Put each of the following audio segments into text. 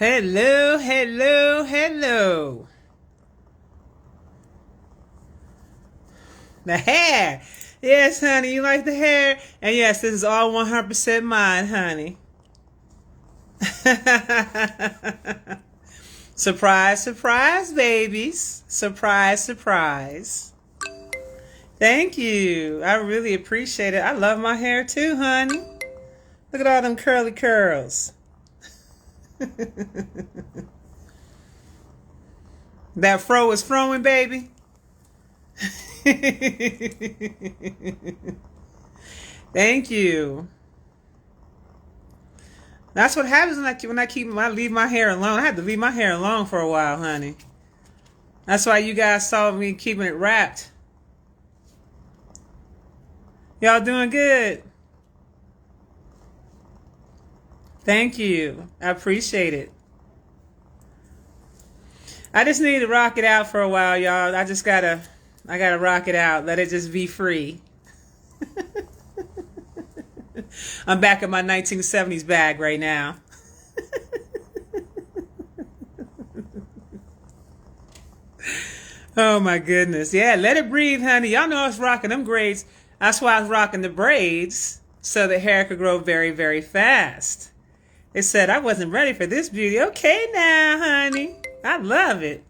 Hello, hello, hello. The hair. Yes, honey, you like the hair? And yes, this is all 100% mine, honey. Surprise, surprise, babies. Surprise, surprise. Thank you. I really appreciate it. I love my hair too, honey. Look at all them curly curls. That fro is froing, baby. Thank you. That's what happens when I leave my hair alone. I had to leave my hair alone for a while, honey. That's why you guys saw me keeping it wrapped. Y'all doing good. Thank you. I appreciate it. I just need to rock it out for a while, y'all. I gotta rock it out. Let it just be free. I'm back in my 1970s bag right now. Oh my goodness. Yeah, let it breathe, honey. Y'all know I was rocking them braids. That's why I was rocking the braids, so the hair could grow very, very fast. They said I wasn't ready for this beauty. Okay now, honey. I love it.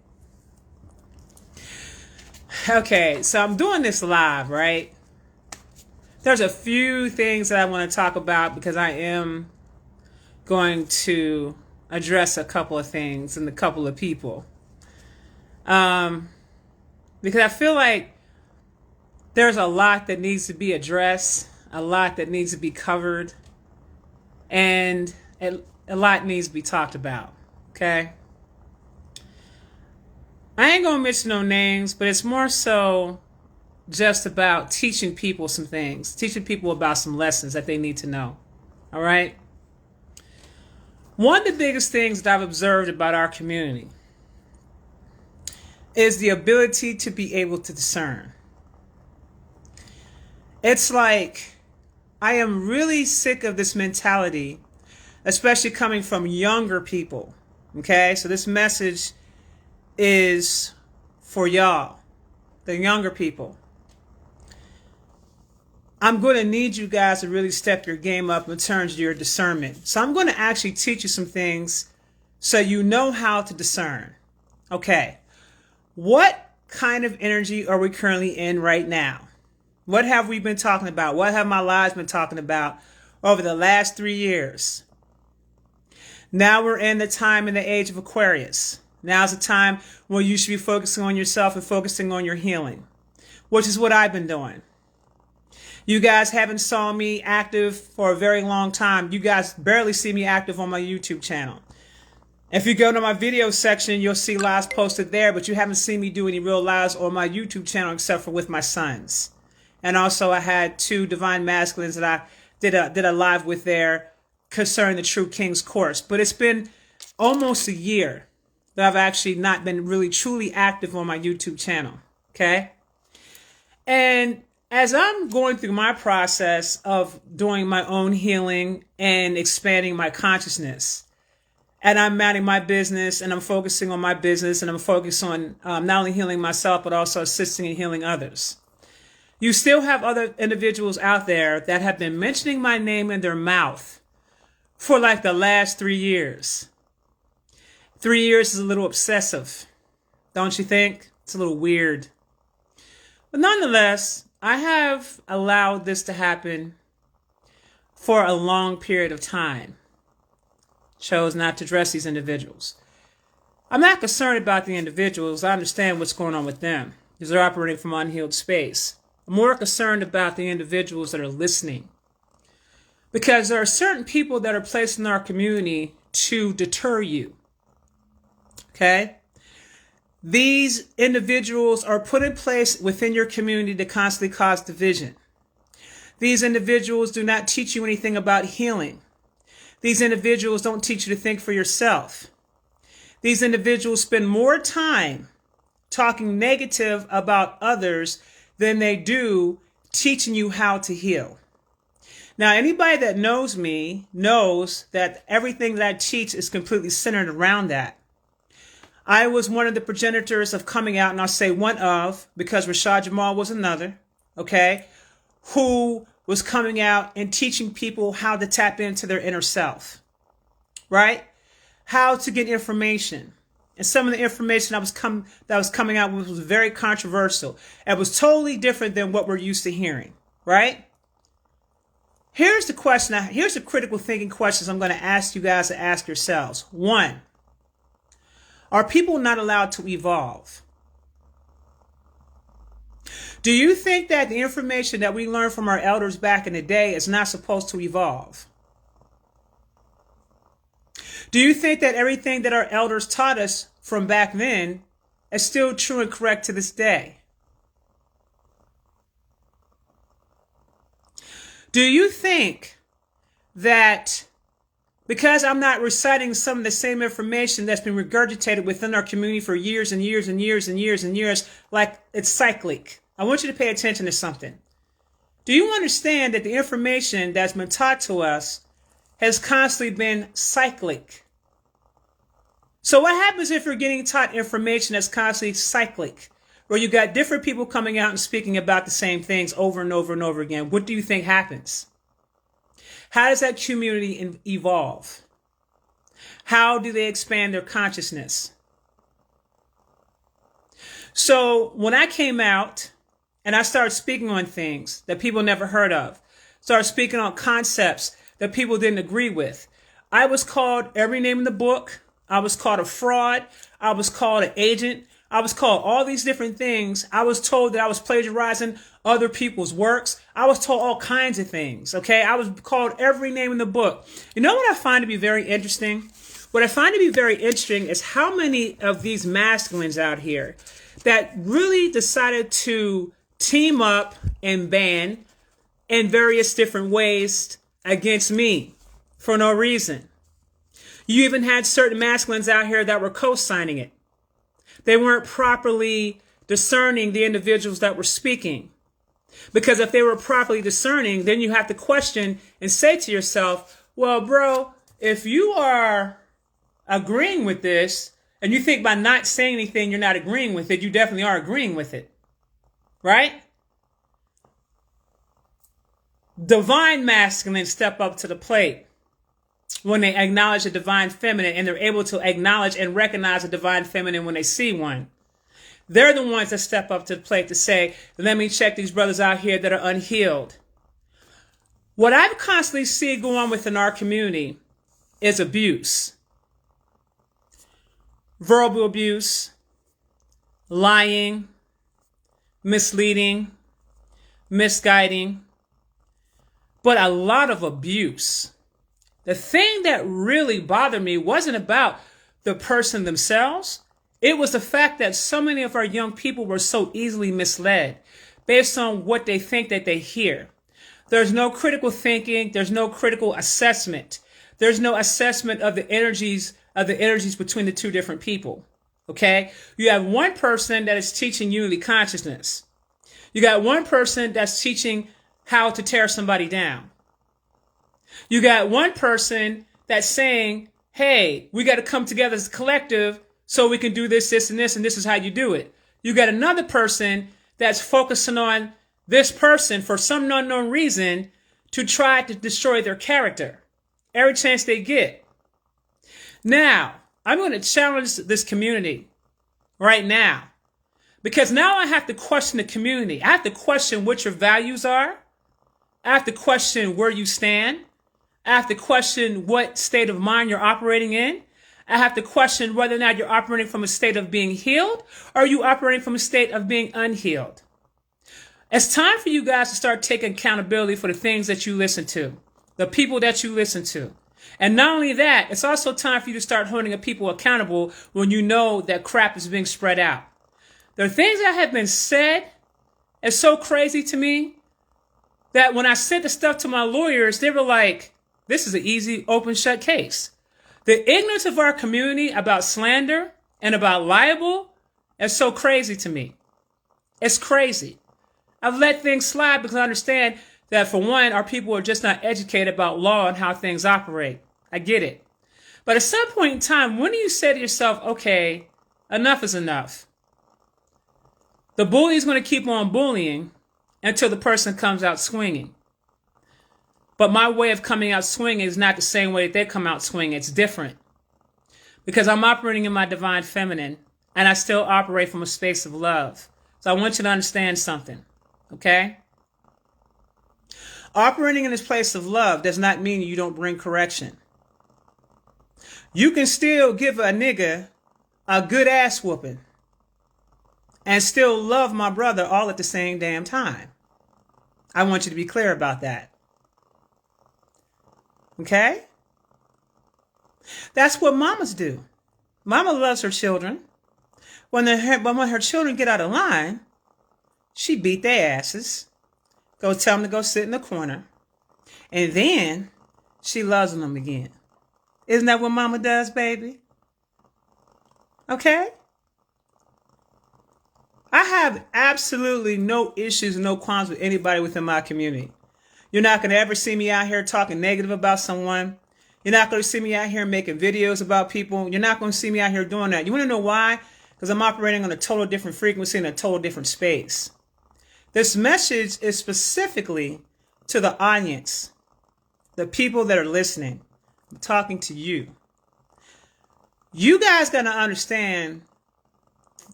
Okay, so I'm doing this live, right? There's a few things that I want to talk about because I am going to address a couple of things and a couple of people. Because I feel like there's a lot that needs to be addressed, a lot that needs to be covered, and a lot needs to be talked about, okay? I ain't going to mention no names, but it's more so just about teaching people some things, teaching people about some lessons that they need to know, all right? One of the biggest things that I've observed about our community is the ability to be able to discern. It's like I am really sick of this mentality, especially coming from younger people, okay? So this message is for y'all, the younger people. I'm going to need you guys to really step your game up in terms of your discernment. So I'm going to actually teach you some things so you know how to discern. Okay, what kind of energy are we currently in right now? What have we been talking about? What have my lives been talking about over the last 3 years? Now we're in the time in the age of Aquarius. Now's the time where you should be focusing on yourself and focusing on your healing, which is what I've been doing. You guys haven't saw me active for a very long time. You guys barely see me active on my YouTube channel. If you go to my video section, you'll see lives posted there, but you haven't seen me do any real lives on my YouTube channel except for with my sons. And also I had 2 divine masculines that I did a live with there concerning the True King's course. But it's been almost a year that I've actually not been really truly active on my YouTube channel. Okay? And as I'm going through my process of doing my own healing and expanding my consciousness, and I'm managing my business and I'm focusing on my business and I'm focused on not only healing myself, but also assisting and healing others. You still have other individuals out there that have been mentioning my name in their mouth for like the last 3 years. 3 years is a little obsessive, don't you think? It's a little weird. But nonetheless, I have allowed this to happen for a long period of time. Chose not to address these individuals. I'm not concerned about the individuals. I understand what's going on with them because they're operating from unhealed space. I'm more concerned about the individuals that are listening. Because there are certain people that are placed in our community to deter you. Okay? These individuals are put in place within your community to constantly cause division. These individuals do not teach you anything about healing. These individuals don't teach you to think for yourself. These individuals spend more time talking negative about others than they do teaching you how to heal. Now, anybody that knows me knows that everything that I teach is completely centered around that. I was one of the progenitors of coming out, and I'll say one of, because Rashad Jamal was another, okay, who was coming out and teaching people how to tap into their inner self, right? How to get information. And some of the information that was coming out was very controversial. It was totally different than what we're used to hearing, right? Here's the question. Here's the critical thinking questions I'm going to ask you guys to ask yourselves. One, are people not allowed to evolve? Do you think that the information that we learned from our elders back in the day is not supposed to evolve? Do you think that everything that our elders taught us from back then is still true and correct to this day? Do you think that because I'm not reciting some of the same information that's been regurgitated within our community for years and years and years and years and years, like it's cyclic? I want you to pay attention to something. Do you understand that the information that's been taught to us has constantly been cyclic? So what happens if you're getting taught information that's constantly cyclic, where you got different people coming out and speaking about the same things over and over and over again? What do you think happens? How does that community evolve? How do they expand their consciousness? So when I came out and I started speaking on things that people never heard of, started speaking on concepts that people didn't agree with, I was called every name in the book. I was called a fraud. I was called an agent. I was called all these different things. I was told that I was plagiarizing other people's works. I was told all kinds of things, okay? I was called every name in the book. You know what I find to be very interesting? What I find to be very interesting is how many of these masculines out here that really decided to team up and ban in various different ways against me for no reason. You even had certain masculines out here that were co-signing it. They weren't properly discerning the individuals that were speaking. Because if they were properly discerning, then you have to question and say to yourself, well, bro, if you are agreeing with this, and you think by not saying anything you're not agreeing with it, you definitely are agreeing with it. Right? Divine masculine step up to the plate when they acknowledge the divine feminine, and they're able to acknowledge and recognize the divine feminine when they see one. They're the ones that step up to the plate to say, let me check these brothers out here that are unhealed. What I constantly see go on within our community is abuse. Verbal abuse, lying, misleading, misguiding, but a lot of abuse. The thing that really bothered me wasn't about the person themselves. It was the fact that so many of our young people were so easily misled based on what they think that they hear. There's no critical thinking. There's no critical assessment. There's no assessment of the energies between the two different people. Okay? You have one person that is teaching unity consciousness. You got one person that's teaching how to tear somebody down. You got one person that's saying, hey, we got to come together as a collective so we can do this, this, and this is how you do it. You got another person that's focusing on this person for some unknown reason to try to destroy their character every chance they get. Now, I'm going to challenge this community right now, because now I have to question the community. I have to question what your values are. I have to question where you stand. I have to question what state of mind you're operating in. I have to question whether or not you're operating from a state of being healed, or are you operating from a state of being unhealed. It's time for you guys to start taking accountability for the things that you listen to, the people that you listen to. And not only that, it's also time for you to start holding people accountable when you know that crap is being spread out. There are things that have been said. It's so crazy to me that when I sent the stuff to my lawyers, they were like, this is an easy, open, shut case. The ignorance of our community about slander and about libel is so crazy to me. It's crazy. I've let things slide because I understand that, for one, our people are just not educated about law and how things operate. I get it. But at some point in time, when do you say to yourself, okay, enough is enough? The bully is going to keep on bullying until the person comes out swinging. But my way of coming out swinging is not the same way that they come out swinging. It's different. Because I'm operating in my divine feminine, and I still operate from a space of love. So I want you to understand something, okay? Operating in this place of love does not mean you don't bring correction. You can still give a nigga a good ass whooping and still love my brother all at the same damn time. I want you to be clear about that. Okay? That's what mamas do. Mama loves her children. When her children get out of line, she beat their asses. Go tell them to go sit in the corner. And then she loves them again. Isn't that what mama does, baby? Okay? I have absolutely no issues and no qualms with anybody within my community. You're not going to ever see me out here talking negative about someone. You're not going to see me out here making videos about people. You're not going to see me out here doing that. You want to know why? Because I'm operating on a total different frequency in a total different space. This message is specifically to the audience, the people that are listening. I'm talking to you. You guys got to understand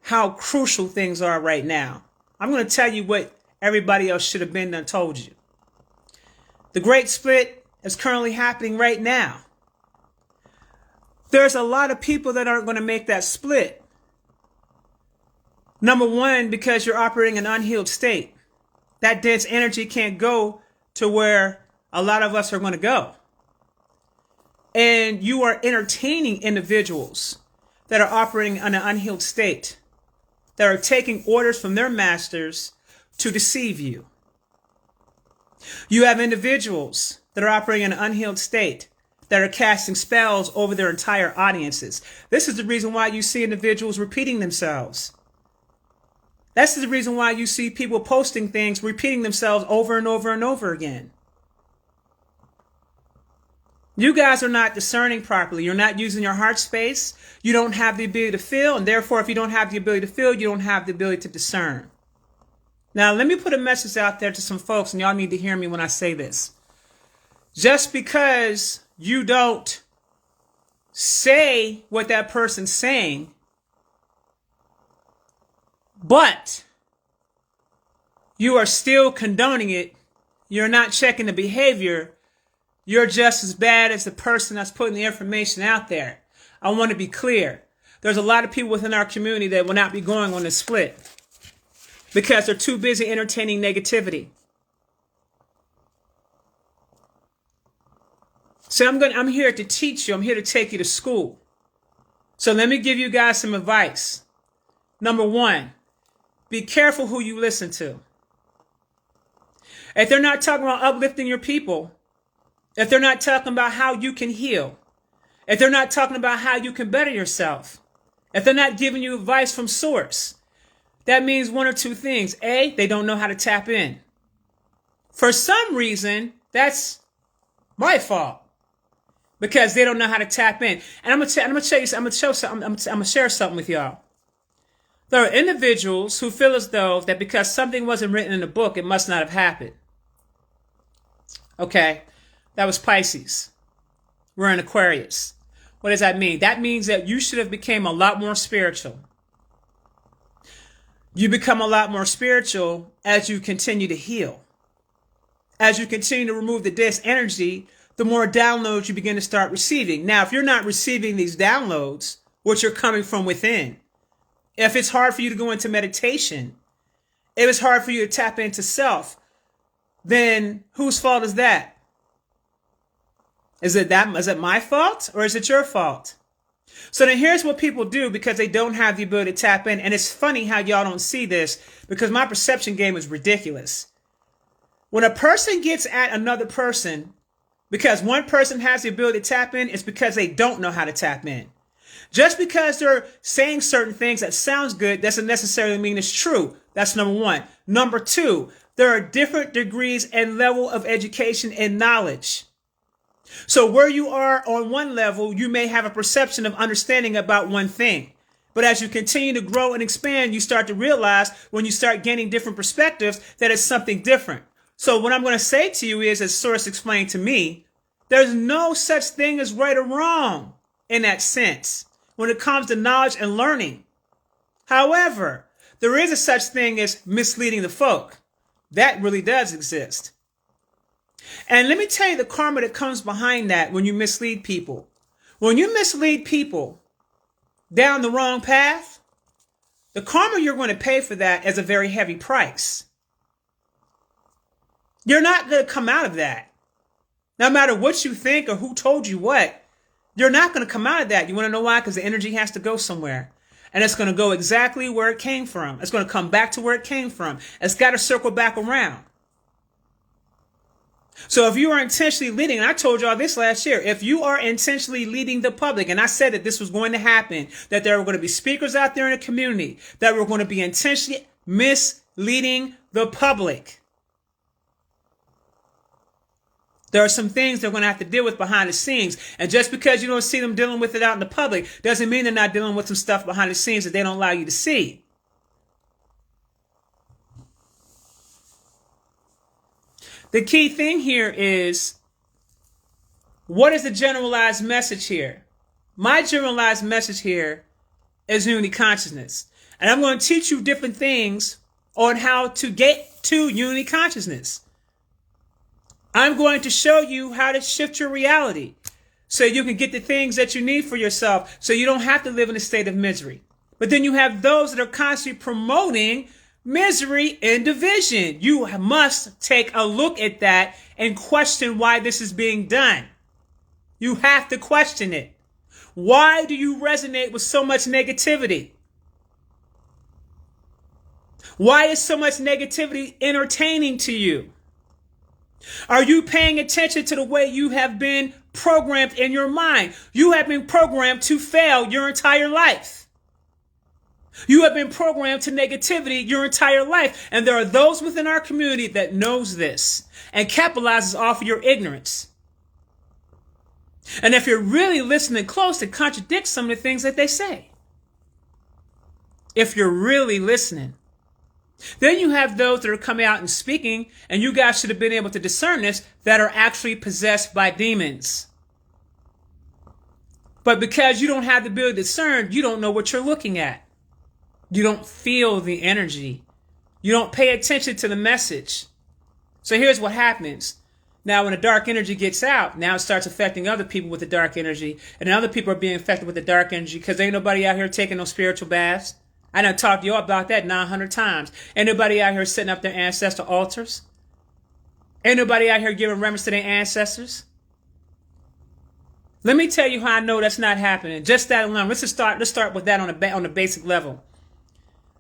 how crucial things are right now. I'm going to tell you what everybody else should have been done told you. The great split is currently happening right now. There's a lot of people that aren't going to make that split. Number one, because you're operating in an unhealed state. That dense energy can't go to where a lot of us are going to go. And you are entertaining individuals that are operating in an unhealed state, that are taking orders from their masters to deceive you. You have individuals that are operating in an unhealed state, that are casting spells over their entire audiences. This is the reason why you see individuals repeating themselves. That's the reason why you see people posting things, repeating themselves over and over and over again. You guys are not discerning properly. You're not using your heart space. You don't have the ability to feel. And therefore, if you don't have the ability to feel, you don't have the ability to discern. Now, let me put a message out there to some folks, and y'all need to hear me when I say this. Just because you don't say what that person's saying, but you are still condoning it, you're not checking the behavior, you're just as bad as the person that's putting the information out there. I want to be clear. There's a lot of people within our community that will not be going on this split because they're too busy entertaining negativity. So I'm here to teach you. I'm here to take you to school. So let me give you guys some advice. Number one, be careful who you listen to. If they're not talking about uplifting your people, if they're not talking about how you can heal, if they're not talking about how you can better yourself, if they're not giving you advice from source, that means one or two things. A, they don't know how to tap in. For some reason, that's my fault because they don't know how to tap in. And I'm gonna share something with y'all. There are individuals who feel as though that because something wasn't written in a book, it must not have happened. Okay. That was Pisces. We're in Aquarius. What does that mean? That means that you should have become a lot more spiritual. You become a lot more spiritual as you continue to heal. As you continue to remove the dense energy, the more downloads you begin to start receiving. Now, if you're not receiving these downloads, which are coming from within, if it's hard for you to go into meditation, if it's hard for you to tap into self, then whose fault is that? Is it my fault or is it your fault? So then here's what people do because they don't have the ability to tap in. And it's funny how y'all don't see this because my perception game is ridiculous. When a person gets at another person, because one person has the ability to tap in, it's because they don't know how to tap in. Just because they're saying certain things that sounds good doesn't necessarily mean it's true. That's number one. Number two, there are different degrees and level of education and knowledge. So where you are on one level, you may have a perception of understanding about one thing. But as you continue to grow and expand, you start to realize when you start gaining different perspectives that it's something different. So what I'm going to say to you is, as Source explained to me, there's no such thing as right or wrong in that sense when it comes to knowledge and learning. However, there is a such thing as misleading the folk. That really does exist. And let me tell you the karma that comes behind that when you mislead people. When you mislead people down the wrong path, the karma you're going to pay for that is a very heavy price. You're not going to come out of that. No matter what you think or who told you what, you're not going to come out of that. You want to know why? Because the energy has to go somewhere. And it's going to go exactly where it came from. It's going to come back to where it came from. It's got to circle back around. So if you are intentionally leading, and I told y'all this last year, if you are intentionally leading the public, and I said that this was going to happen, that there were going to be speakers out there in the community that were going to be intentionally misleading the public. There are some things they're going to have to deal with behind the scenes. And just because you don't see them dealing with it out in the public doesn't mean they're not dealing with some stuff behind the scenes that they don't allow you to see. The key thing here is, what is the generalized message here? My generalized message here is unity consciousness. And I'm going to teach you different things on how to get to unity consciousness. I'm going to show you how to shift your reality so you can get the things that you need for yourself so you don't have to live in a state of misery. But then you have those that are constantly promoting misery and division. You must take a look at that and question why this is being done. You have to question it. Why do you resonate with so much negativity? Why is so much negativity entertaining to you? Are you paying attention to the way you have been programmed in your mind? You have been programmed to fail your entire life. You have been programmed to negativity your entire life. And there are those within our community that knows this and capitalizes off of your ignorance. And if you're really listening close, it contradicts some of the things that they say. If you're really listening. Then you have those that are coming out and speaking, and you guys should have been able to discern this, that are actually possessed by demons. But because you don't have the ability to discern, you don't know what you're looking at. You don't feel the energy. You don't pay attention to the message. So here's what happens. Now, when the dark energy gets out, now it starts affecting other people with the dark energy, and other people are being affected with the dark energy because ain't nobody out here taking no spiritual baths. I done talked to you about that 900 times. Ain't nobody out here setting up their ancestor altars. Ain't nobody out here giving reverence to their ancestors. Let me tell you how I know that's not happening. Just that alone. Let's start with that on the basic level.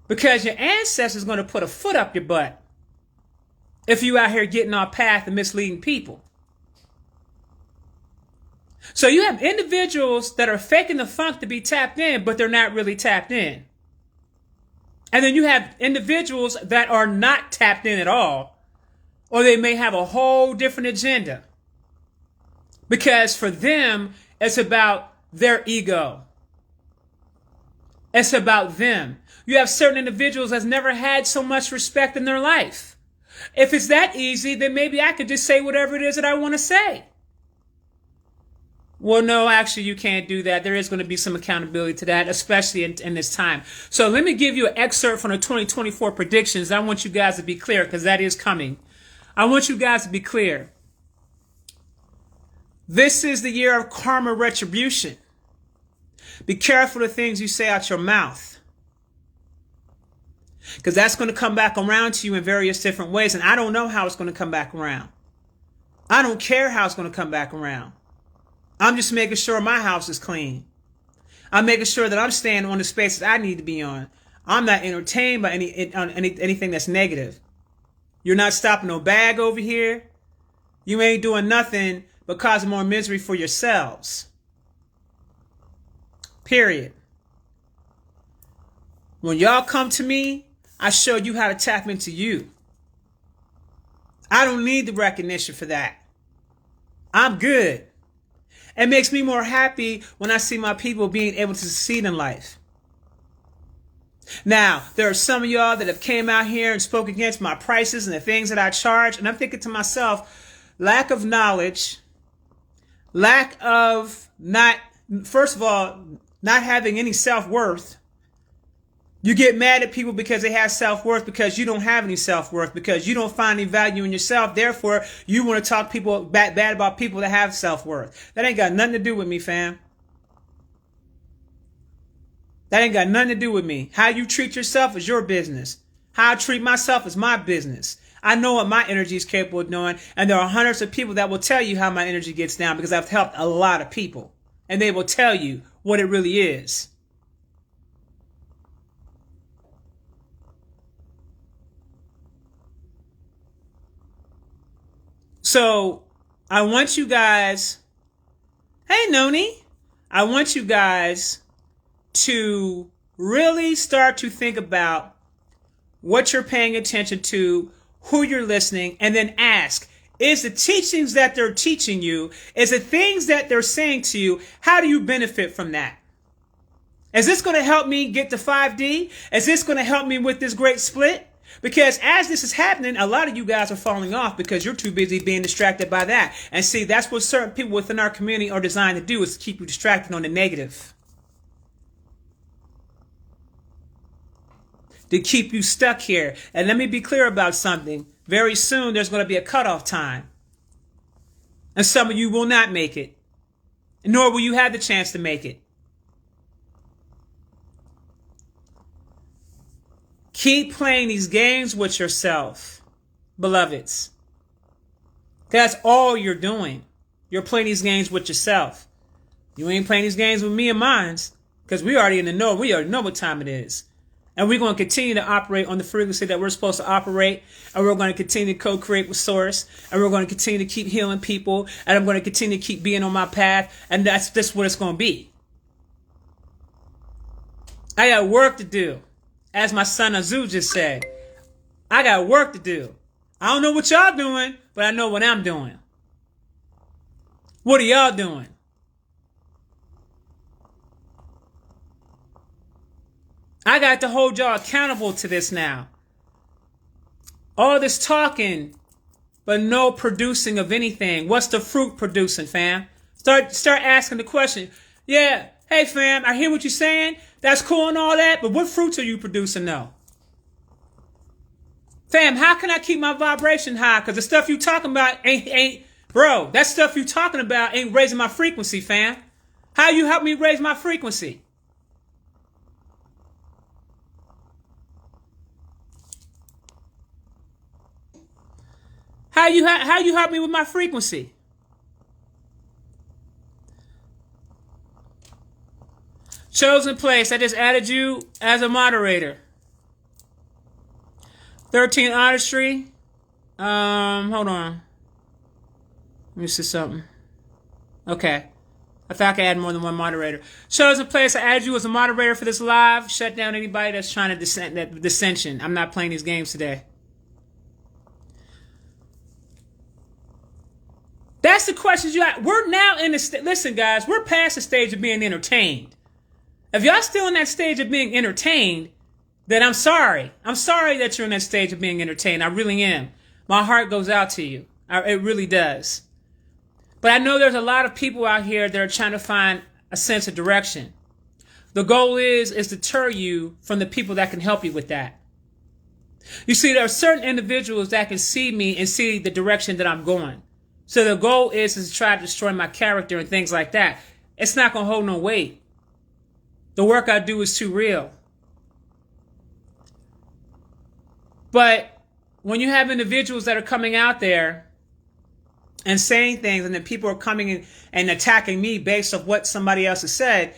Because your ancestors going to put a foot up your butt if you out here getting off path and misleading people. So you have individuals that are faking the funk to be tapped in, but they're not really tapped in. And then you have individuals that are not tapped in at all, or they may have a whole different agenda. Because for them, it's about their ego. It's about them. You have certain individuals that's never had so much respect in their life. If it's that easy, then maybe I could just say whatever it is that I want to say. Well, no, actually, you can't do that. There is going to be some accountability to that, especially in this time. So let me give you an excerpt from the 2024 predictions. I want you guys to be clear because that is coming. I want you guys to be clear. This is the year of karma retribution. Be careful of the things you say out your mouth, because that's going to come back around to you in various different ways. And I don't know how it's going to come back around. I don't care how it's going to come back around. I'm just making sure my house is clean. I'm making sure that I'm staying on the spaces I need to be on. I'm not entertained by anything that's negative. You're not stopping no bag over here. You ain't doing nothing but causing more misery for yourselves. Period. When y'all come to me I showed you how to tap into you. I don't need the recognition for that. I'm good. It makes me more happy when I see my people being able to succeed in life. Now, there are some of y'all that have came out here and spoke against my prices and the things that I charge. And I'm thinking to myself, lack of knowledge, lack of first of all, not having any self-worth. You get mad at people because they have self-worth because you don't have any self-worth, because you don't find any value in yourself. Therefore, you want to talk people bad about people that have self-worth. That ain't got nothing to do with me, fam. That ain't got nothing to do with me. How you treat yourself is your business. How I treat myself is my business. I know what my energy is capable of doing, and there are hundreds of people that will tell you how my energy gets down because I've helped a lot of people, and they will tell you what it really is. So I want you guys, hey Noni, I want you guys to really start to think about what you're paying attention to, who you're listening, and then ask, is the teachings that they're teaching you, is the things that they're saying to you, how do you benefit from that? Is this going to help me get to 5D? Is this going to help me with this great split? Because as this is happening, a lot of you guys are falling off because you're too busy being distracted by that. And see, that's what certain people within our community are designed to do, is to keep you distracted on the negative. To keep you stuck here. And let me be clear about something. Very soon, there's going to be a cutoff time. And some of you will not make it. Nor will you have the chance to make it. Keep playing these games with yourself, beloveds. That's all you're doing. You're playing these games with yourself. You ain't playing these games with me and mine, because we already in the know. We already know what time it is. And we're going to continue to operate on the frequency that we're supposed to operate. And we're going to continue to co-create with Source. And we're going to continue to keep healing people. And I'm going to continue to keep being on my path. And that's just what it's going to be. I got work to do. As my son Azu just said, I got work to do. I don't know what y'all doing, but I know what I'm doing. What are y'all doing? I got to hold y'all accountable to this now. All this talking, but no producing of anything. What's the fruit producing, fam? Start asking the question. Yeah, hey fam, I hear what you're saying. That's cool and all that, but what fruits are you producing though? Fam, how can I keep my vibration high? Because the stuff you talking about bro, that stuff you talking about ain't raising my frequency, fam. How you help me raise my frequency? How you help me with my frequency? Chosen place. I just added you as a moderator. 13 Artistry. Hold on. Let me see something. Okay. I thought I could add more than one moderator. Chosen place. I added you as a moderator for this live. Shut down anybody that's trying to dissension. I'm not playing these games today. That's the questions you ask. We're now in the listen, guys. We're past the stage of being entertained. If y'all still in that stage of being entertained, then I'm sorry. I'm sorry that you're in that stage of being entertained. I really am. My heart goes out to you. It really does. But I know there's a lot of people out here that are trying to find a sense of direction. The goal is to deter you from the people that can help you with that. You see, there are certain individuals that can see me and see the direction that I'm going. So the goal is to try to destroy my character and things like that. It's not going to hold no weight. The work I do is too real. But when you have individuals that are coming out there and saying things, and then people are coming in and attacking me based off what somebody else has said,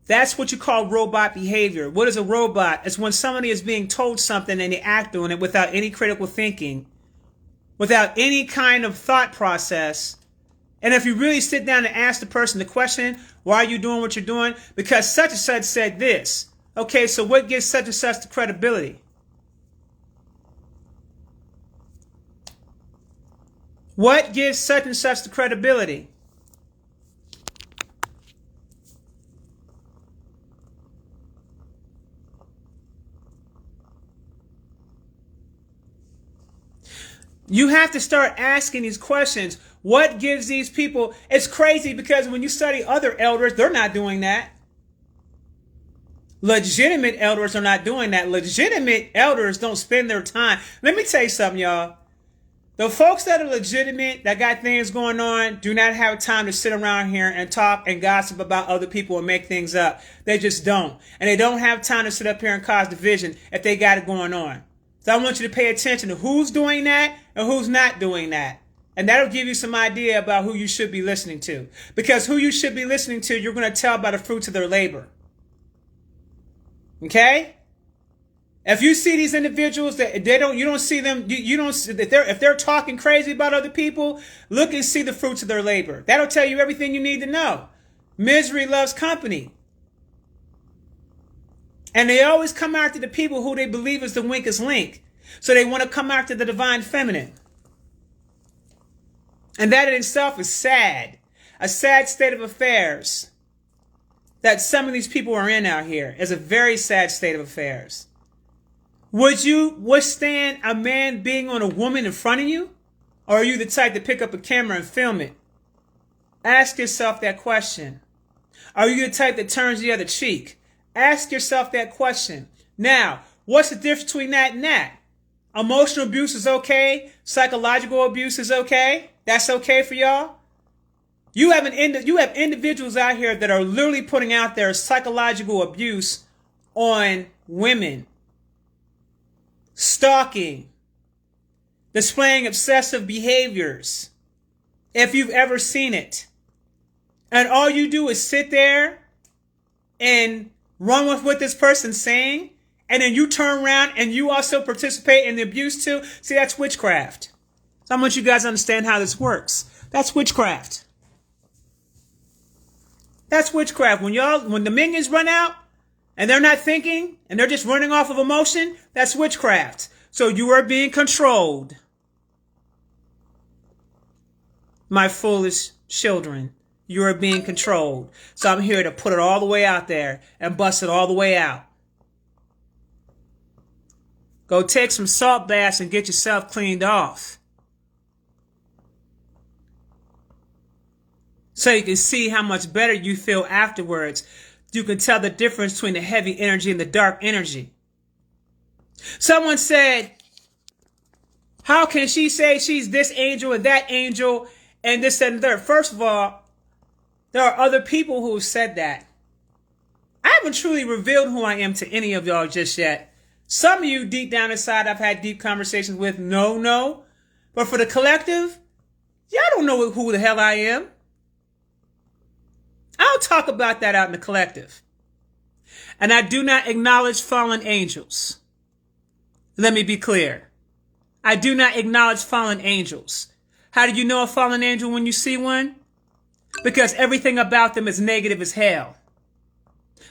that's what you call robot behavior. What is a robot? It's when somebody is being told something and they act on it without any critical thinking, without any kind of thought process. And if you really sit down and ask the person the question, why are you doing what you're doing? Because such and such said this. Okay, so what gives such and such the credibility? What gives such and such the credibility? You have to start asking these questions. What gives these people? It's crazy because when you study other elders, they're not doing that. Legitimate elders are not doing that. Legitimate elders don't spend their time. Let me tell you something, y'all. The folks that are legitimate, that got things going on, do not have time to sit around here and talk and gossip about other people and make things up. They just don't. And they don't have time to sit up here and cause division if they got it going on. So I want you to pay attention to who's doing that and who's not doing that. And that'll give you some idea about who you should be listening to. Because who you should be listening to, you're going to tell by the fruits of their labor. Okay? If you see these individuals that you don't see them, you don't if they're talking crazy about other people, look and see the fruits of their labor. That'll tell you everything you need to know. Misery loves company. And they always come after the people who they believe is the weakest link. So they want to come after the divine feminine. And that in itself is sad. A sad state of affairs that some of these people are in out here is a very sad state of affairs. Would you withstand a man being on a woman in front of you? Or are you the type to pick up a camera and film it? Ask yourself that question. Are you the type that turns the other cheek? Ask yourself that question. Now, what's the difference between that and that? Emotional abuse is okay. Psychological abuse is okay. That's okay for y'all. You have individuals out here that are literally putting out their psychological abuse on women. Stalking. Displaying obsessive behaviors. If you've ever seen it. And all you do is sit there and run with what this person's saying, and then you turn around and you also participate in the abuse too. See, that's witchcraft. So I want you guys to understand how this works. That's witchcraft. That's witchcraft. When the minions run out and they're not thinking and they're just running off of emotion, that's witchcraft. So you are being controlled. My foolish children. You are being controlled. So I'm here to put it all the way out there and bust it all the way out. Go take some salt baths and get yourself cleaned off. So you can see how much better you feel afterwards. You can tell the difference between the heavy energy and the dark energy. Someone said, how can she say she's this angel and that angel and this and that? First of all, there are other people who have said that. I haven't truly revealed who I am to any of y'all just yet. Some of you deep down inside I've had deep conversations with, no. But for the collective, y'all don't know who the hell I am. I'll talk about that out in the collective. And I do not acknowledge fallen angels. Let me be clear. I do not acknowledge fallen angels. How do you know a fallen angel when you see one? Because everything about them is negative as hell.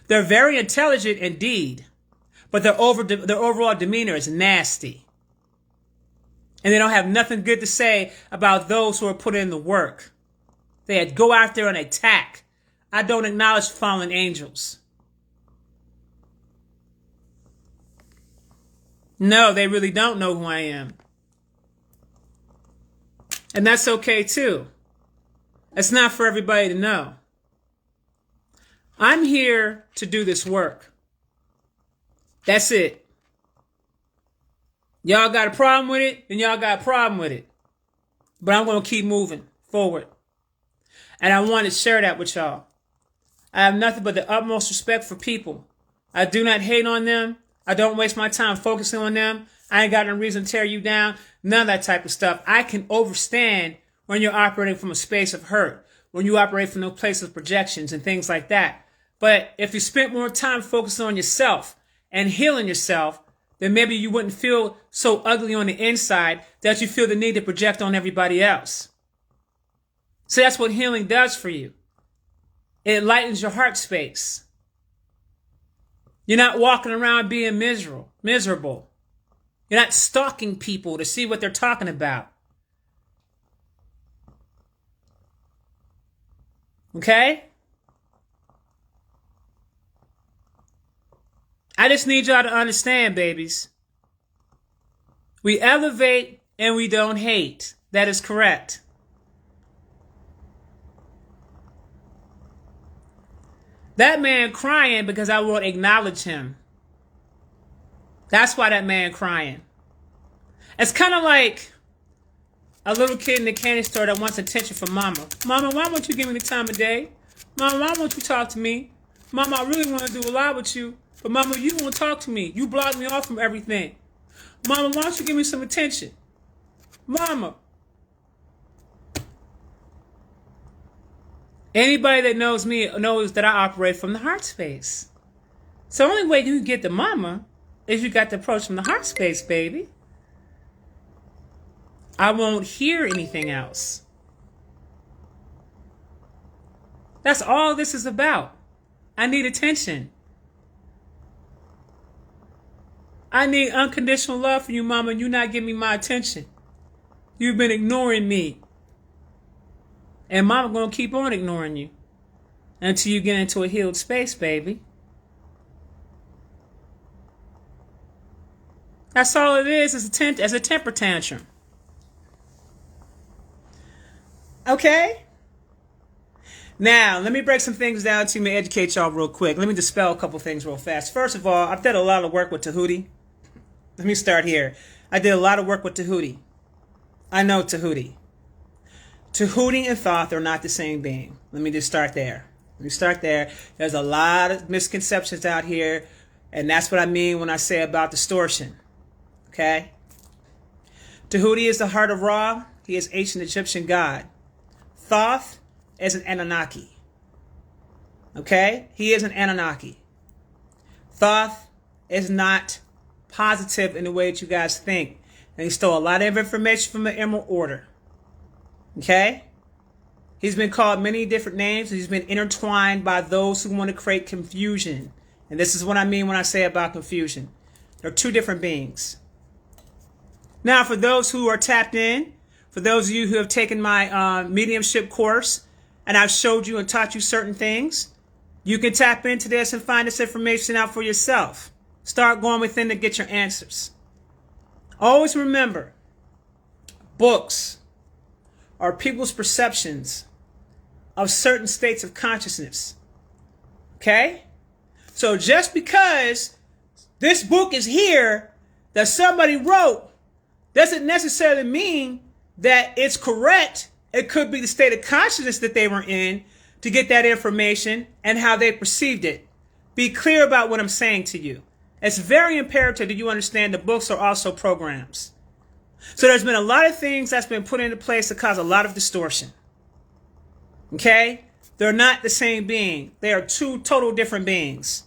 They're very intelligent indeed, but their overall demeanor is nasty. And they don't have nothing good to say about those who are put in the work. They go out there and attack. I don't acknowledge fallen angels. No, they really don't know who I am. And that's okay too. It's not for everybody to know. I'm here to do this work. That's it. Y'all got a problem with it, then y'all got a problem with it. But I'm going to keep moving forward. And I want to share that with y'all. I have nothing but the utmost respect for people. I do not hate on them. I don't waste my time focusing on them. I ain't got no reason to tear you down. None of that type of stuff. I can overstand when you're operating from a space of hurt, when you operate from a place of projections and things like that. But if you spent more time focusing on yourself and healing yourself, then maybe you wouldn't feel so ugly on the inside that you feel the need to project on everybody else. So that's what healing does for you. It lightens your heart space. You're not walking around being miserable. You're not stalking people to see what they're talking about. Okay? I just need y'all to understand, babies. We elevate and we don't hate. That is correct. That man crying because I won't acknowledge him. That's why that man crying. It's kind of like a little kid in the candy store that wants attention from mama. Mama, why won't you give me the time of day? Mama, why won't you talk to me? Mama, I really want to do a lot with you. But mama, you won't talk to me. You block me off from everything. Mama, why don't you give me some attention? Mama. Anybody that knows me knows that I operate from the heart space. So the only way you can get to mama is you got to approach from the heart space, baby. I won't hear anything else. That's all this is about. I need attention. I need unconditional love from you, mama, and you not giving me my attention. You've been ignoring me. And mama gonna keep on ignoring you until you get into a healed space, baby. That's all it is as a temper tantrum. Okay? Now, let me break some things down to me, educate y'all real quick. Let me dispel a couple things real fast. First of all, I've done a lot of work with Tahuti. Let me start here. I did a lot of work with Tahuti. I know Tahuti. Tahuti and Thoth are not the same being. Let me just start there. There's a lot of misconceptions out here, and that's what I mean when I say about distortion. Okay? Tahuti is the heart of Ra. He is ancient Egyptian god. Thoth is an Anunnaki. Okay? He is an Anunnaki. Thoth is not positive in the way that you guys think. And he stole a lot of information from the Emerald Order. Okay? He's been called many different names. And he's been intertwined by those who want to create confusion. And this is what I mean when I say about confusion. They're two different beings. Now, for those who are tapped in, for those of you who have taken my mediumship course, and I've showed you and taught you certain things, you can tap into this and find this information out for yourself. Start going within to get your answers. Always remember, books are people's perceptions of certain states of consciousness. Okay? So just because this book is here that somebody wrote doesn't necessarily mean that it's correct. It could be the state of consciousness that they were in to get that information and how they perceived it. Be clear about what I'm saying to you. It's very imperative that you understand the books are also programs. So there's been a lot of things that's been put into place to cause a lot of distortion. Okay? They're not the same being. They are two total different beings.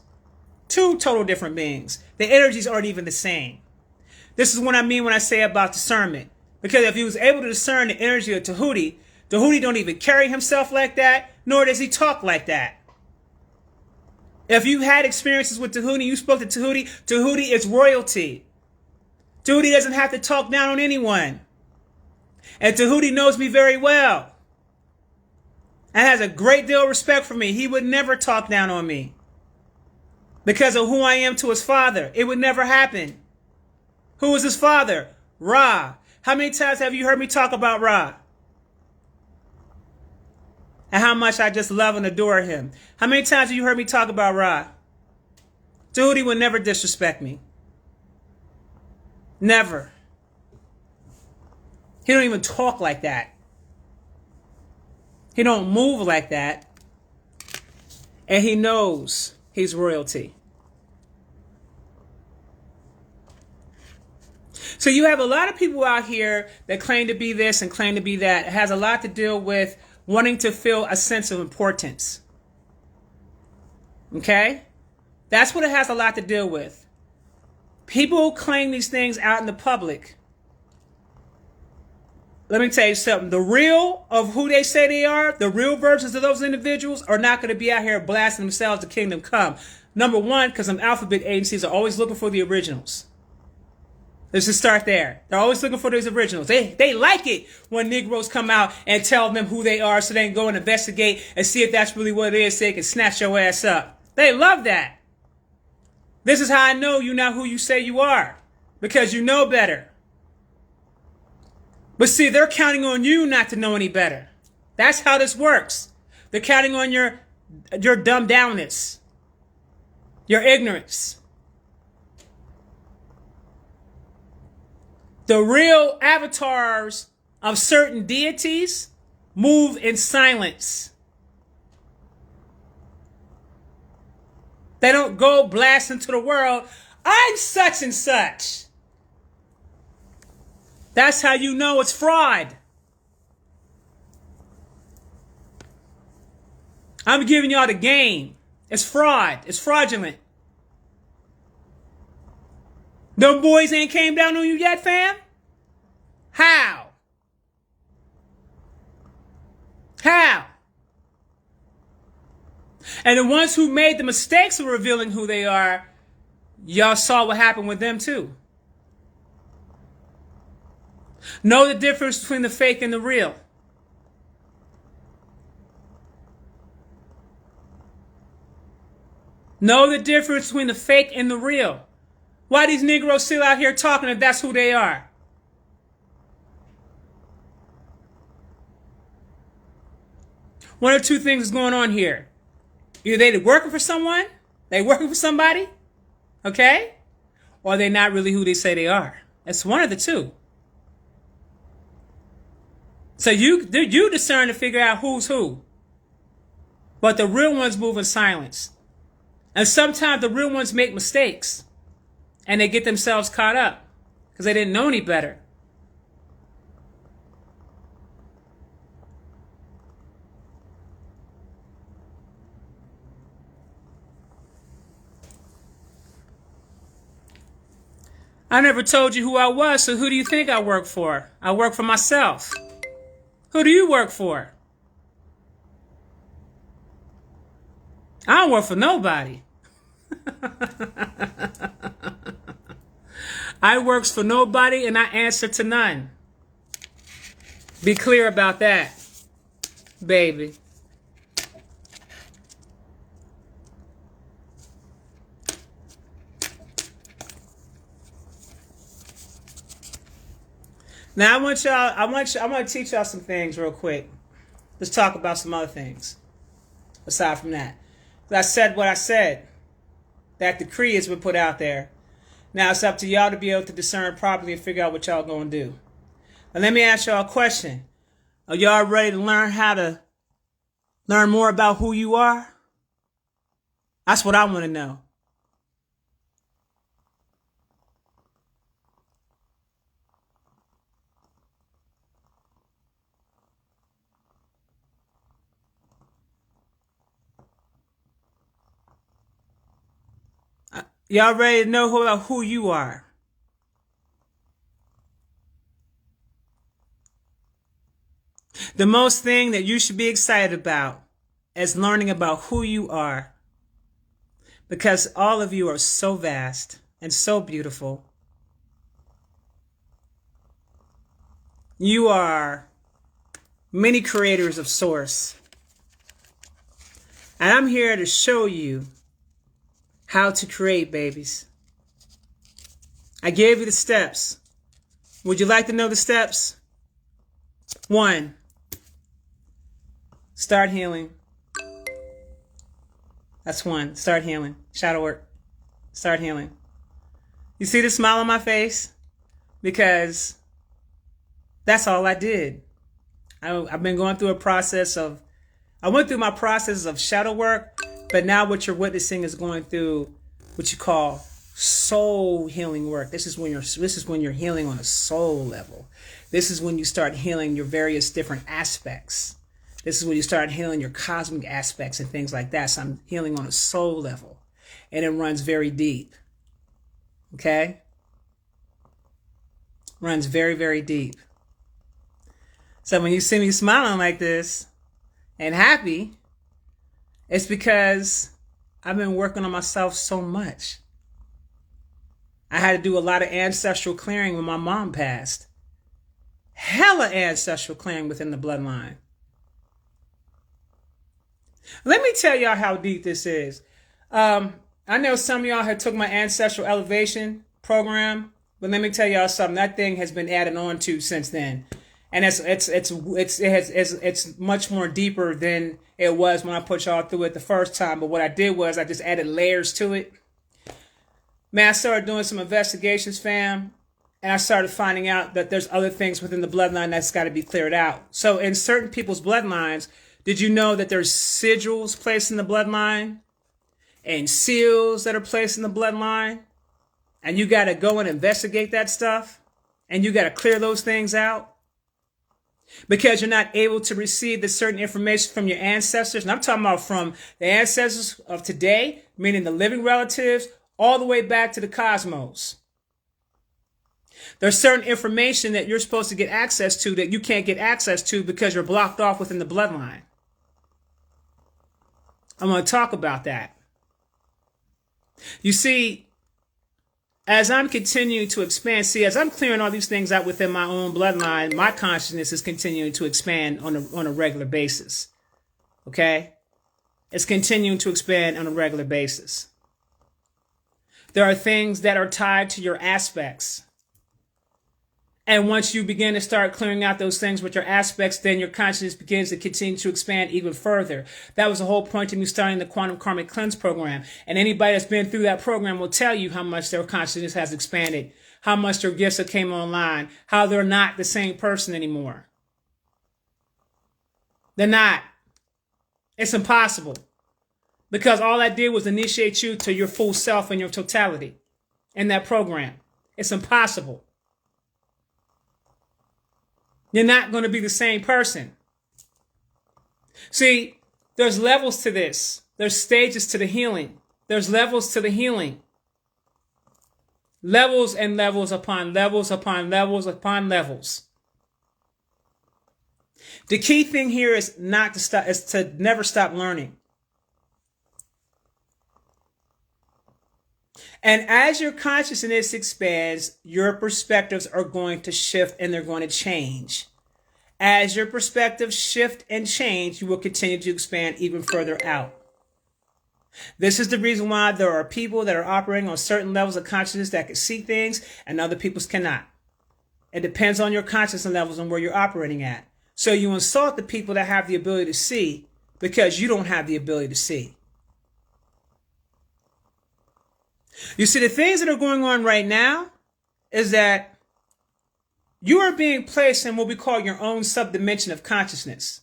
Two total different beings. The energies aren't even the same. This is what I mean when I say about discernment. Because if he was able to discern the energy of Tahuti, Tahuti don't even carry himself like that, nor does he talk like that. If you had experiences with Tahuti, you spoke to Tahuti, Tahuti is royalty. Tahuti doesn't have to talk down on anyone. And Tahuti knows me very well. And has a great deal of respect for me. He would never talk down on me. Because of who I am to his father. It would never happen. Who is his father? Ra. How many times have you heard me talk about Ra? And how much I just love and adore him. How many times have you heard me talk about Ra? Tahuti would never disrespect me. Never. He don't even talk like that. He don't move like that. And he knows he's royalty. So you have a lot of people out here that claim to be this and claim to be that. It has a lot to do with wanting to feel a sense of importance. Okay? That's what it has a lot to do with. People claim these things out in the public. Let me tell you something. The real of who they say they are, the real versions of those individuals are not going to be out here blasting themselves to kingdom come. Number one, because them alphabet agencies are always looking for the originals. Let's just start there. They're always looking for those originals. They like it when Negroes come out and tell them who they are so they can go and investigate and see if that's really what it is so they can snatch your ass up. They love that. This is how I know you're not who you say you are. Because you know better. But see, they're counting on you not to know any better. That's how this works. They're counting on your dumbed downness. Your ignorance. The real avatars of certain deities move in silence. They don't go blast into the world, I'm such and such. That's how you know it's fraud. I'm giving y'all the game. It's fraud. It's fraudulent. Them boys ain't came down on you yet, fam? How? How? And the ones who made the mistakes of revealing who they are, y'all saw what happened with them too. Know the difference between the fake and the real. Know the difference between the fake and the real. Why these Negroes still out here talking if that's who they are? One or two things is going on here. Either they working for someone, they working for somebody, okay? Or they're not really who they say they are. It's one of the two. So you discern to figure out who's who. But the real ones move in silence. And sometimes the real ones make mistakes. And they get themselves caught up. Because they didn't know any better. I never told you who I was, so who do you think I work for? I work for myself. Who do you work for? I don't work for nobody. I works for nobody and I answer to none. Be clear about that, baby. Now I want to teach y'all some things real quick. Let's talk about some other things. Aside from that. I said what I said. That decree has been put out there. Now it's up to y'all to be able to discern properly and figure out what y'all gonna do. Now let me ask y'all a question. Are y'all ready to learn how to learn more about who you are? That's what I want to know. Y'all ready to know about who you are? The most thing that you should be excited about is learning about who you are. Because all of you are so vast and so beautiful. You are many creators of source. And I'm here to show you how to create, babies. I gave you the steps. Would you like to know the steps? 1, start healing. That's 1. Start healing. Shadow work. Start healing. You see the smile on my face? Because that's all I did. I've been going through I went through my process of shadow work. But now what you're witnessing is going through what you call soul healing work. This is when you're healing on a soul level. This is when you start healing your various different aspects. This is when you start healing your cosmic aspects and things like that. So I'm healing on a soul level. And it runs very deep. Okay? Runs very, very deep. So when you see me smiling like this and happy, it's because I've been working on myself so much. I had to do a lot of ancestral clearing when my mom passed. Hella ancestral clearing within the bloodline. Let me tell y'all how deep this is. I know some of y'all had took my ancestral elevation program, but let me tell y'all something. That thing has been added on to since then, and it's much more deeper than it was when I put y'all through it the first time. But what I did was I just added layers to it. Man, I started doing some investigations, fam, and I started finding out that there's other things within the bloodline that's got to be cleared out. So in certain people's bloodlines, did you know that there's sigils placed in the bloodline and seals that are placed in the bloodline? And you got to go and investigate that stuff, and you got to clear those things out because you're not able to receive the certain information from your ancestors. And I'm talking about from the ancestors of today, meaning the living relatives, all the way back to the cosmos. There's certain information that you're supposed to get access to that you can't get access to because you're blocked off within the bloodline. I'm going to talk about that. You see, as I'm continuing to expand, as I'm clearing all these things out within my own bloodline, my consciousness is continuing to expand on a regular basis. Okay? It's continuing to expand on a regular basis. There are things that are tied to your aspects. And once you begin to start clearing out those things with your aspects, then your consciousness begins to continue to expand even further. That was the whole point of me starting the Quantum Karmic Cleanse program. And anybody that's been through that program will tell you how much their consciousness has expanded, how much their gifts have came online, how they're not the same person anymore. They're not. It's impossible. Because all I did was initiate you to your full self and your totality in that program. It's impossible. You're not going to be the same person. See, there's levels to this. There's stages to the healing. There's levels to the healing. Levels and levels upon levels upon levels upon levels. The key thing here is not to stop, is to never stop learning. And as your consciousness expands, your perspectives are going to shift and they're going to change. As your perspectives shift and change, you will continue to expand even further out. This is the reason why there are people that are operating on certain levels of consciousness that can see things and other people's cannot. It depends on your consciousness levels and where you're operating at. So you insult the people that have the ability to see because you don't have the ability to see. You see, the things that are going on right now is that you are being placed in what we call your own subdimension of consciousness.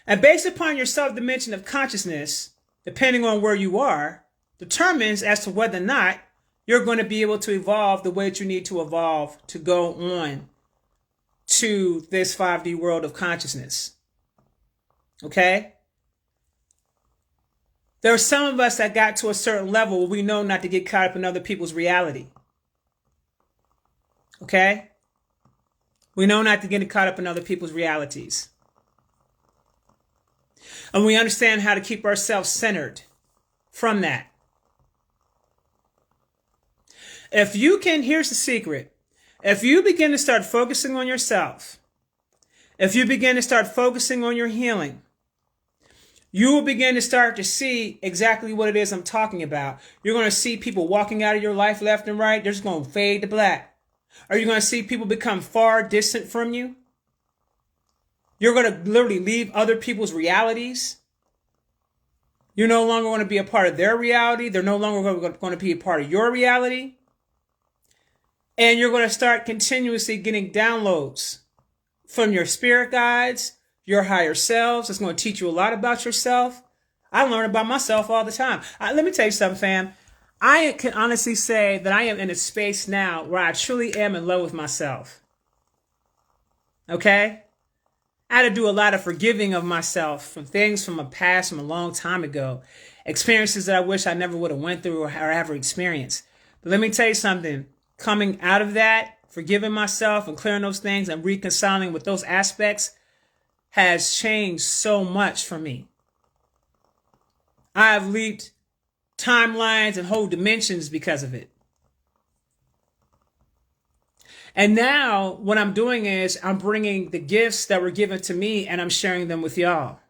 And based upon your subdimension of consciousness, depending on where you are, determines as to whether or not you're going to be able to evolve the way that you need to evolve to go on to this 5D world of consciousness. Okay? There are some of us that got to a certain level where we know not to get caught up in other people's reality. Okay? We know not to get caught up in other people's realities. And we understand how to keep ourselves centered from that. If you can, here's the secret. If you begin to start focusing on yourself, if you begin to start focusing on your healing, you will begin to start to see exactly what it is I'm talking about. You're going to see people walking out of your life left and right. They're just going to fade to black. Are you going to see people become far distant from you? You're going to literally leave other people's realities. You're no longer going to be a part of their reality. They're no longer going to be a part of your reality. And you're going to start continuously getting downloads from your spirit guides, your higher selves. It's going to teach you a lot about yourself. I learn about myself all the time. Let me tell you something, fam. I can honestly say that I am in a space now where I truly am in love with myself. Okay? I had to do a lot of forgiving of myself from things from a past, from a long time ago. Experiences that I wish I never would have went through or ever experienced. But let me tell you something. Coming out of that, forgiving myself and clearing those things and reconciling with those aspects has changed so much for me. I have leaped timelines and whole dimensions because of it. And now what I'm doing is I'm bringing the gifts that were given to me and I'm sharing them with y'all.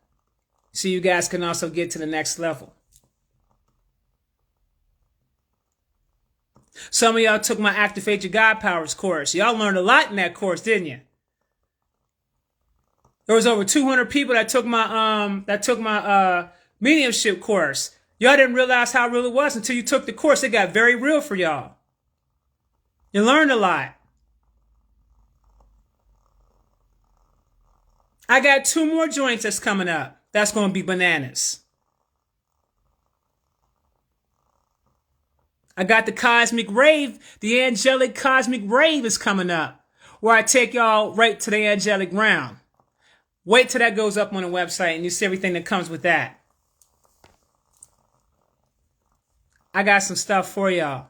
So you guys can also get to the next level. Some of y'all took my Activate Your God Powers course. Y'all learned a lot in that course, didn't you? There was over 200 people that took my mediumship course. Y'all didn't realize how real it was until you took the course. It got very real for y'all. You learned a lot. I got 2 more joints that's coming up. That's going to be bananas. I got the cosmic rave. The angelic cosmic rave is coming up, where I take y'all right to the angelic realm. Wait till that goes up on the website and you see everything that comes with that. I got some stuff for y'all.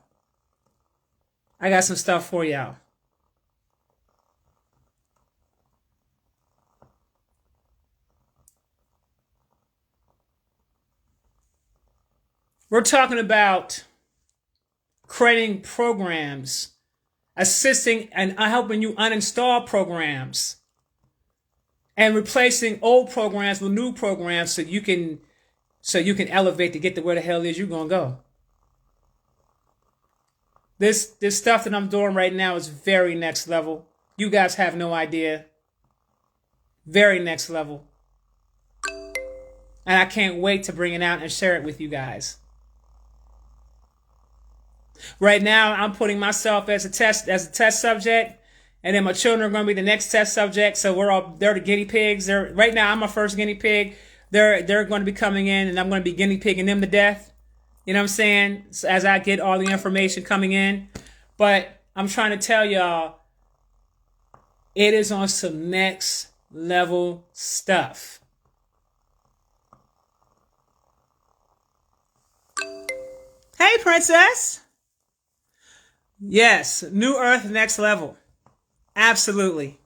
We're talking about creating programs, assisting and helping you uninstall programs, and replacing old programs with new programs so you can elevate to get to where the hell is you're gonna go. This stuff that I'm doing right now is very next level. You guys have no idea. Very next level. And I can't wait to bring it out and share it with you guys. Right now, I'm putting myself as a test subject, and then my children are going to be the next test subject. So they're the guinea pigs. Right now, I'm my first guinea pig. They're going to be coming in, and I'm going to be guinea pigging them to death. You know what I'm saying? So as I get all the information coming in, but I'm trying to tell y'all, it is on some next level stuff. Hey, princess. Yes, New Earth, next level. Absolutely.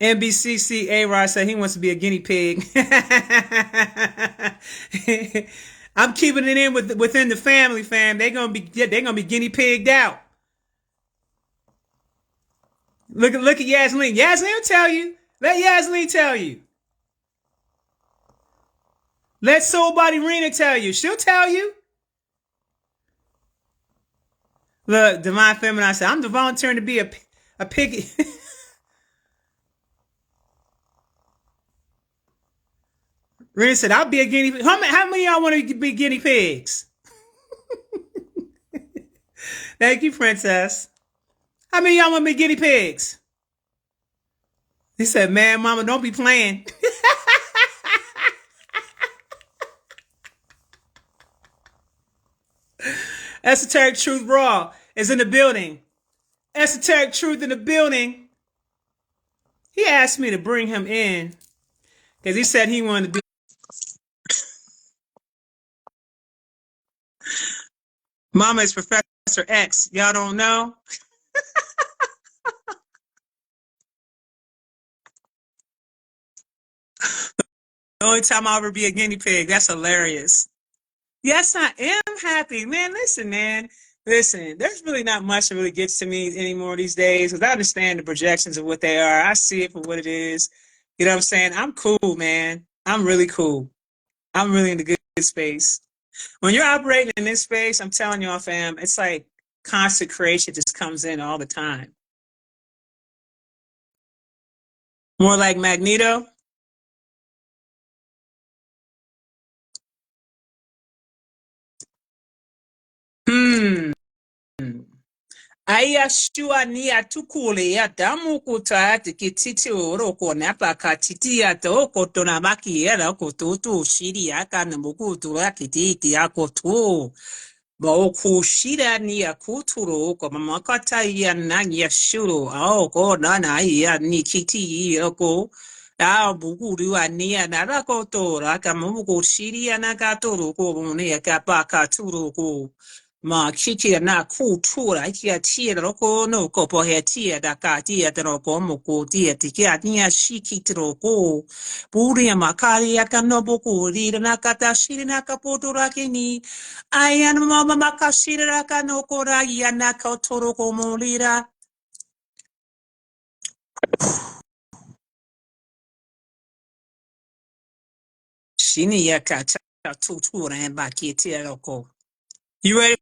NBCC A-Rod said he wants to be a guinea pig. I'm keeping it in within the family, fam. They're gonna be guinea pigged out. Look at Yasmin. Yasmin will tell you. Let Yasmin tell you. Let Soul Body Rena tell you. She'll tell you. Look, Divine Feminine said, I'm volunteering to be a piggy. Rena said, I'll be a guinea pig. How many of y'all want to be guinea pigs? Thank you, Princess. How many of y'all want to be guinea pigs? He said, man, mama, don't be playing. Esoteric Truth Raw is in the building. Esoteric Truth in the building. He asked me to bring him in because he said he wanted to do. Mama is Professor X. Y'all don't know? The only time I'll ever be a guinea pig. That's hilarious. Yes, I am happy. Man, listen, man. Listen, there's really not much that really gets to me anymore these days because I understand the projections of what they are. I see it for what it is. You know what I'm saying? I'm cool, man. I'm really cool. I'm really in the good space. When you're operating in this space, I'm telling y'all, fam, it's like constant creation just comes in all the time. More like Magneto. Ayashua ni atukule ya damu kutaati kititi oroko napa katiti ya toko tonabaki ya kototo shiri yaka namukutu ya kititi ya koto. Boku shira ni ya kuturo ko mamakata ya nani ya shuro ao ko nana ya ni kiti yoko. Ah bukuru ya ni ya narakoto raka mamuku shiri ya nakatoro ko mune ya kapaka turo ko. Ma kiki na kultura kia tia roko no ko po he tia da ka tia te roko mo ko tia te kia tia shiki te roko. Puri makari aka no boku rira na kata shiri na kapoto raki ni. Ayan mama makashira raka no kora ya na ka toro ko mo rira. Shini ya ka ta tutura and baki tia roko. You ready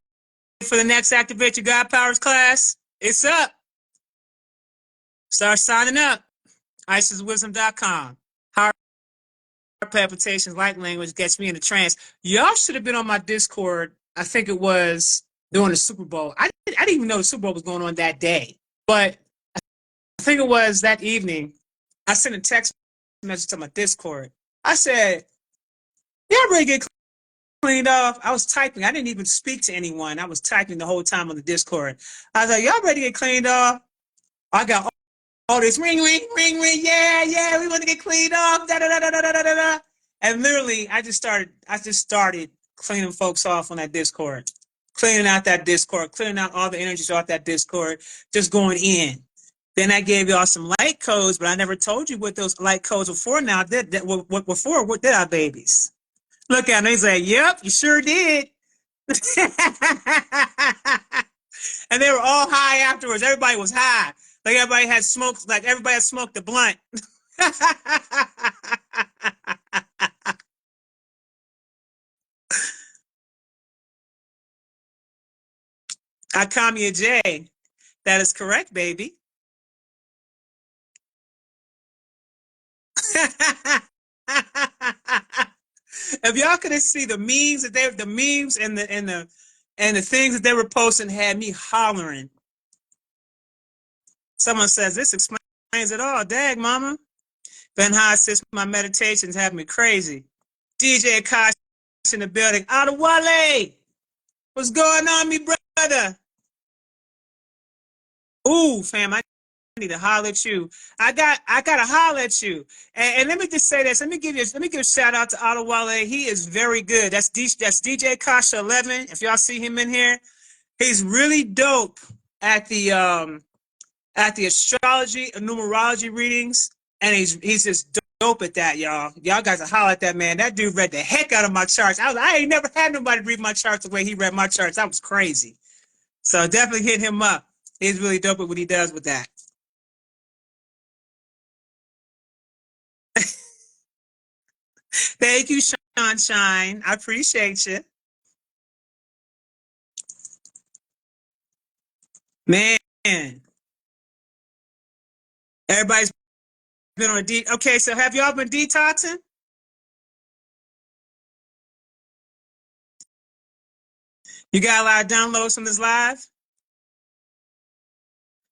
for the next Activate Your God Powers class? It's up. Start signing up. IsisWisdom.com. Heart palpitations, light language gets me in a trance. Y'all should have been on my Discord. I think it was during the Super Bowl. I didn't even know the Super Bowl was going on that day. But I think it was that evening. I sent a text message to my Discord. I said, y'all ready to get cleaned off? I was typing. I didn't even speak to anyone. I was typing the whole time on the Discord. I was like, y'all ready to get cleaned off? I got all this ring, ring, ring, ring. Yeah, yeah, we want to get cleaned off. Da, da, da, da, da, da, da, da. And literally, I just started cleaning folks off on that Discord, cleaning out that Discord, cleaning out all the energies off that Discord, just going in. Then I gave y'all some light codes, but I never told you what those light codes were for. Now, what were for? What did our babies? Look at them. They say, "Yep, you sure did." And they were all high afterwards. Everybody was high. Like everybody had smoked. Like everybody had smoked the blunt. Akamiya J. That is correct, baby. If y'all could see the memes and the things that they were posting had me hollering. Someone says this explains it all. Dag, mama. Ben High says my meditations have me crazy. DJ Kosh in the building. Adewale, what's going on, me brother? Ooh, fam, I need to holler at you. I gotta holler at you. And let me just say this. Let me give a shout out to Adewale. He is very good. That's DJ Kasha 11. If y'all see him in here, he's really dope at the astrology and numerology readings, and he's just dope at that, y'all. Y'all guys are holler at that man. That dude read the heck out of my charts. I ain't never had nobody read my charts the way he read my charts. That was crazy. So definitely hit him up. He's really dope at what he does with that. Thank you, Sean Shine. I appreciate you. Man, everybody's been on a okay, so have y'all been detoxing? You got a lot of downloads from this live?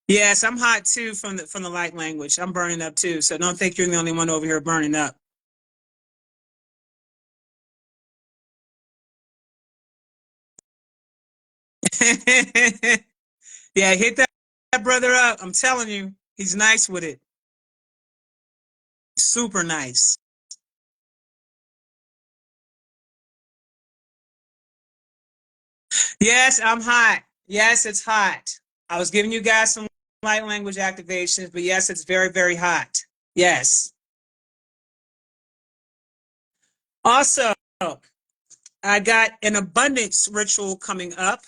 Yes, I'm hot too from the light language. I'm burning up too, so don't think you're the only one over here burning up. Yeah, hit that brother up. I'm telling you, he's nice with it. Super nice. Yes, I'm hot. Yes, it's hot. I was giving you guys some light language activations, but yes, it's very, very hot. Yes. Also, I got an abundance ritual coming up.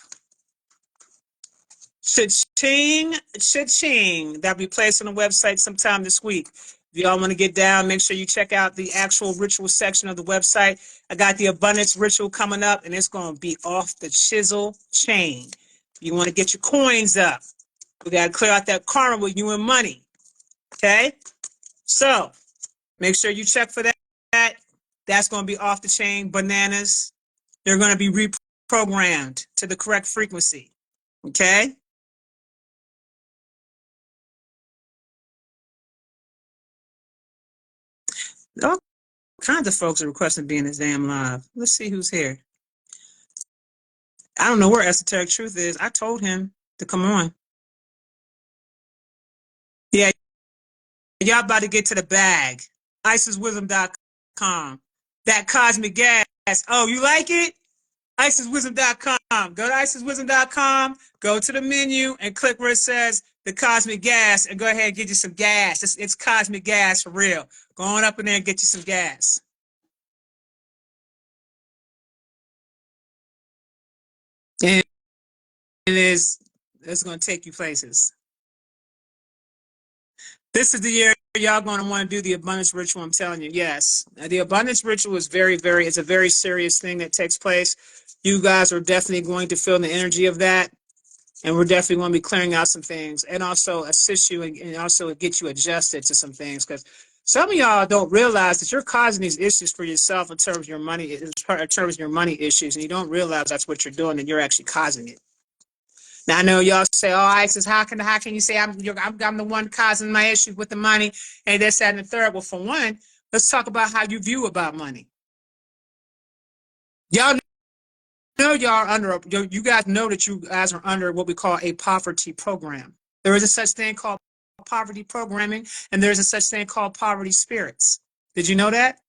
Cha-ching, cha-ching. That'll be placed on the website sometime this week. If y'all want to get down, make sure you check out the actual ritual section of the website. I got the abundance ritual coming up, and it's going to be off the chisel chain. You want to get your coins up. We got to clear out that karma with you and money. Okay? So, make sure you check for that. That's going to be off the chain bananas. They're going to be reprogrammed to the correct frequency. Okay? All kinds of folks are requesting to be in this damn live. Let's see who's here. I don't know where Esoteric Truth is. I told him to come on. Yeah, y'all about to get to the bag. IsisWisdom.com. That cosmic gas. Oh, you like it? IsisWisdom.com. Go to IceWisdom.com, go to the menu, and click where it says the Cosmic Gas, and go ahead and get you some gas. It's Cosmic Gas for real. Go on up in there and get you some gas. And it's going to take you places. This is the year y'all going to want to do the abundance ritual. I'm telling you, yes. The abundance ritual is it's a very serious thing that takes place. You guys are definitely going to feel the energy of that. And we're definitely going to be clearing out some things and also assist you and also get you adjusted to some things. Because some of y'all don't realize that you're causing these issues for yourself in terms of your money, issues. And you don't realize that's what you're doing and you're actually causing it. Now I know y'all say, "Oh, Isis, how can you say I'm the one causing my issues with the money and this, that, and the third?" Well, for one, let's talk about how you view about money. Y'all know you guys know that you guys are under what we call a poverty program. There is a such thing called poverty programming, and there's a such thing called poverty spirits. Did you know that?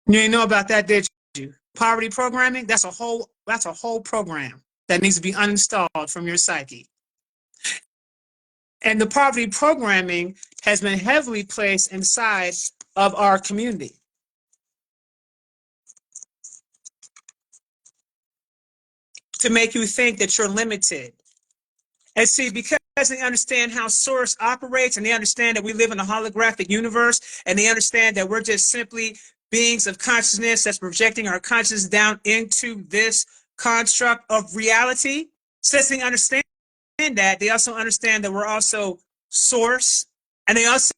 You didn't know about that, did you? Poverty programming, that's a whole program that needs to be uninstalled from your psyche. And the poverty programming has been heavily placed inside of our community. To make you think that you're limited. And see, because they understand how source operates and they understand that we live in a holographic universe and they understand that we're just simply beings of consciousness that's projecting our consciousness down into this construct of reality. Since they understand that, they also understand that we're also source, and they also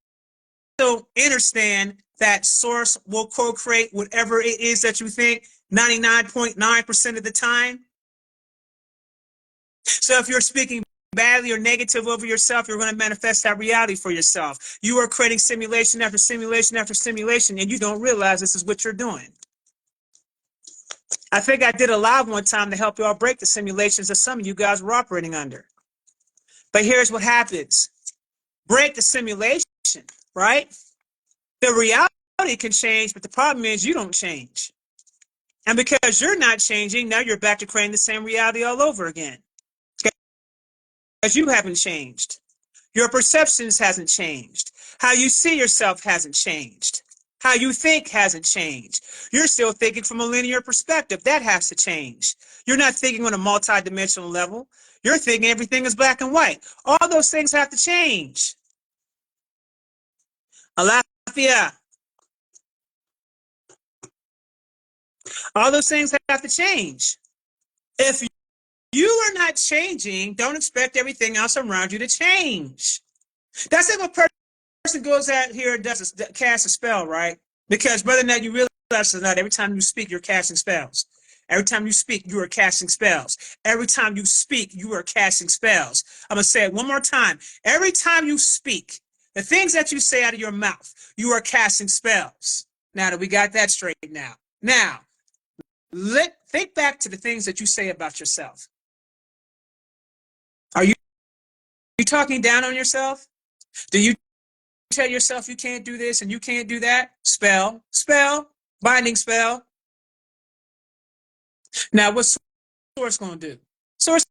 understand that source will co-create whatever it is that you think 99.9% of the time. So if you're speaking badly or negative over yourself, you're going to manifest that reality for yourself. You are creating simulation after simulation after simulation, and you don't realize this is what you're doing. I think I did a live one time to help you all break the simulations that some of you guys were operating under. But here's what happens. Break the simulation, right? The reality can change, but the problem is you don't change. And because you're not changing, now you're back to creating the same reality all over again. Because you haven't changed. Your perceptions hasn't changed. How you see yourself hasn't changed. How you think hasn't changed. You're still thinking from a linear perspective. That has to change. You're not thinking on a multidimensional level. You're thinking everything is black and white. All those things have to change. Alafia. All those things have to change. If you are not changing, don't expect everything else around you to change. That's like a person goes out here and casts a spell, right? Because whether or not you realize or not, every time you speak, you're casting spells. Every time you speak, you are casting spells. Every time you speak, you are casting spells. I'm going to say it one more time. Every time you speak, the things that you say out of your mouth, you are casting spells. Now that we got that straight now. Now, think back to the things that you say about yourself. Are you talking down on yourself? Do you tell yourself you can't do this and you can't do that? Spell, binding spell. Now, what's Source going to do? Source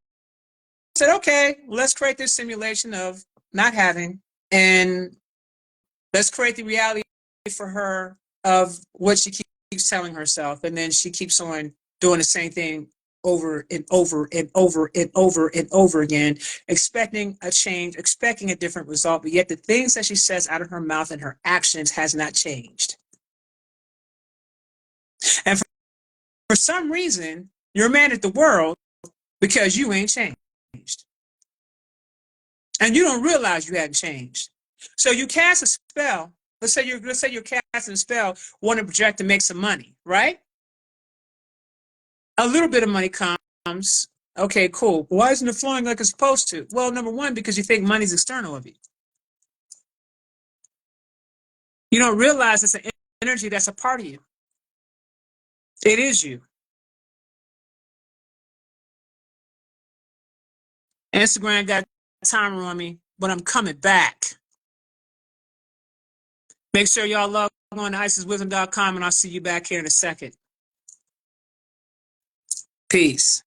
said, okay, let's create this simulation of not having, and let's create the reality for her of what she keeps telling herself. And then she keeps on doing the same thing over and over and over and over and over again, expecting a change, expecting a different result, but yet the things that she says out of her mouth and her actions has not changed. And for some reason, you're mad at the world because you ain't changed. And you don't realize you hadn't changed. So you cast a spell. Let's say you're casting a spell, want to project to make some money, right? A little bit of money comes. Okay, cool. Why isn't it flowing like it's supposed to? Well, number one, because you think money's external of you. You don't realize it's an energy that's a part of you. It is you. Instagram got a timer on me, but I'm coming back. Make sure y'all log on to IsisWisdom.com, and I'll see you back here in a second. Peace.